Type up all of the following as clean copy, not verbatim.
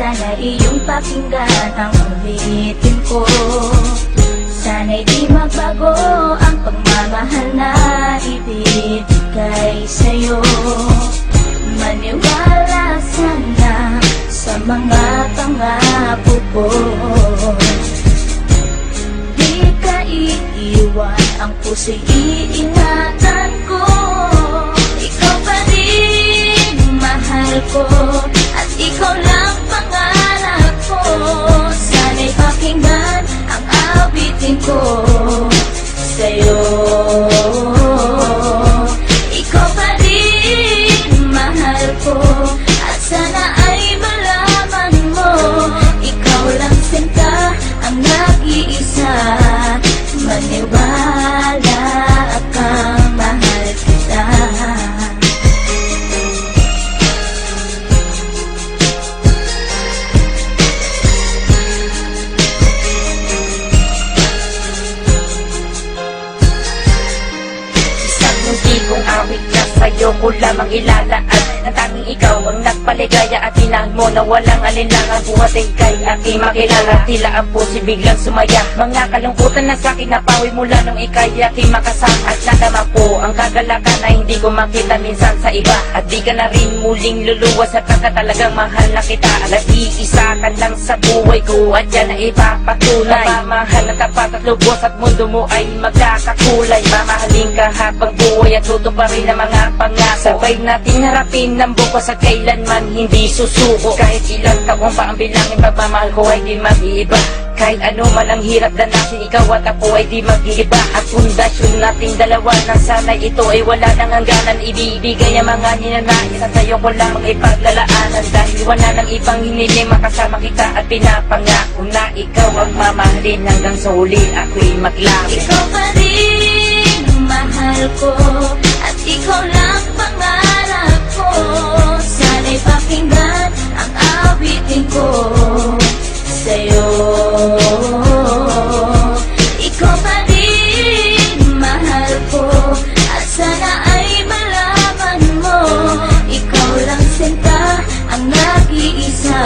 Sana iyong pakinggan ang ulitin ko. Sana'y di magbago ang pagmamahal na ibibigay sa'yo. Maniwala sana sa mga pangako ko. Di ka iiwan, ang puso'y iingatan ko. Ikaw pa rin mahal ko, at ikaw lang pangarap ko. Sana'y pakinggan ang awitin ko sa'yo. Ikaw pa rin mahal ko, at sana ay malaman mo, ikaw lang sinta ang nag-iisa. Maniwala kang mahal kita. Kung awit na sa'yo ko lamang ilalaan, ang tanging ikaw ang nagpaligaya at tinahan mo na walang alinlangan. Buhat ay kay aking makilala, tila ang puso biglang sumaya. Mga kalungkutan na sa'kin napawi mula nung ikay aking makasama. At nadama ko ang kagalakan na hindi ko makita minsan sa iba. At di ka na rin muling luluwas at talagang mahal na kita. At iisa ka lang sa buhay ko, at yan ay ipapatunay. Mamahal na tapat at lubos at mundo mo ay magkakakulay. Mamahalin ka habang buhay at tutuparin ang mga pangako. Sabay natin harapin ng bukas at kailanman hindi susuko. Kahit ilang taong pa ang bilangin, pagmamahal ko ay di mag-iiba. Kahit ano man ang hirap danasin, ikaw at ako ay di mag-iiba. At pundasyon nating dalawa nang sana'y ito ay wala nang hangganan. Ibibigay ang mga ninanais at sa'yo ko lamang ipaglalaanan. Dahil wala nang ibang hiniling, makasama kita at pinapangako na ikaw ang mamahalin hanggang sa huli ako'y maglapit. Ikaw pa rin mahal ko, at ikaw lang pangarap ko. Sana'y pakinggan ang awitin ko sa'yo. Ikaw pa rin mahal ko, at sana ay malaman mo, ikaw lang sinta ang nag-iisa.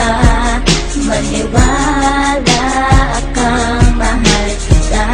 Maniwala kang mahal kita.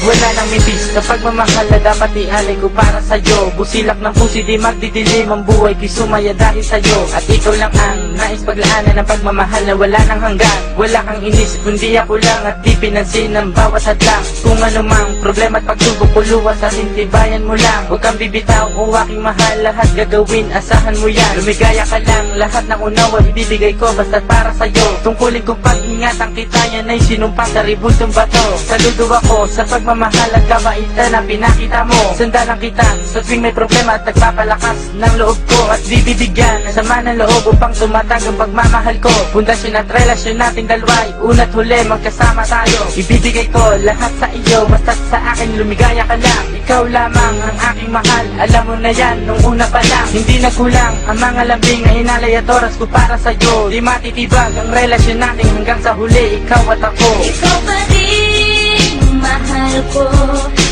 Wala nang mibis na pagmamahal na dapat ialay ko para sa'yo. Busilak ng puso di magdidilim ang buhay, di sumaya dahil sa'yo. At ikaw lang ang nais paglaanan ng pagmamahal na wala nang hanggan. Wala kang inisip kundi ako lang, at di pinansin ang bawat hadlang. Kung anumang problema at pagsubok ko luwas at intibayan mo lang. Huwag kang bibitaw o aking mahal, lahat gagawin, asahan mo yan. Lumigaya ka lang, lahat ng unawa ibibigay ko basta't para sa'yo. Tungkulin kong pag-ingatan kita, yan ay sinumpa sa ribultong bato. Saludo ako sa pagmamahal at kabaitan na pinakita mo. Sandalan kita sa tuwing may problema at nagpapalakas ng loob ko. At bibigyan ng sama ng loob upang tumatag ang pagmamahal ko. Pundasyon at relasyon nating dalawa'y una't huli magkasama tayo. Ibibigay ko lahat sa iyo, basta't sa akin lumigaya ka lang. Ikaw lamang ang aking mahal, alam mo na yan nung una pa lang. Hindi nagkulang ang mga lambing na hinalay at oras ko para sa'yo. Di matitibag ang relasyon natin hanggang sa huli, ikaw at ako. Ikaw pa rin mahal ko,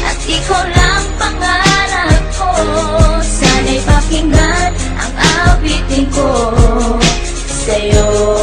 at ikaw lang pangarap ko. Sana'y pakinggan ang awitin ko sa'yo.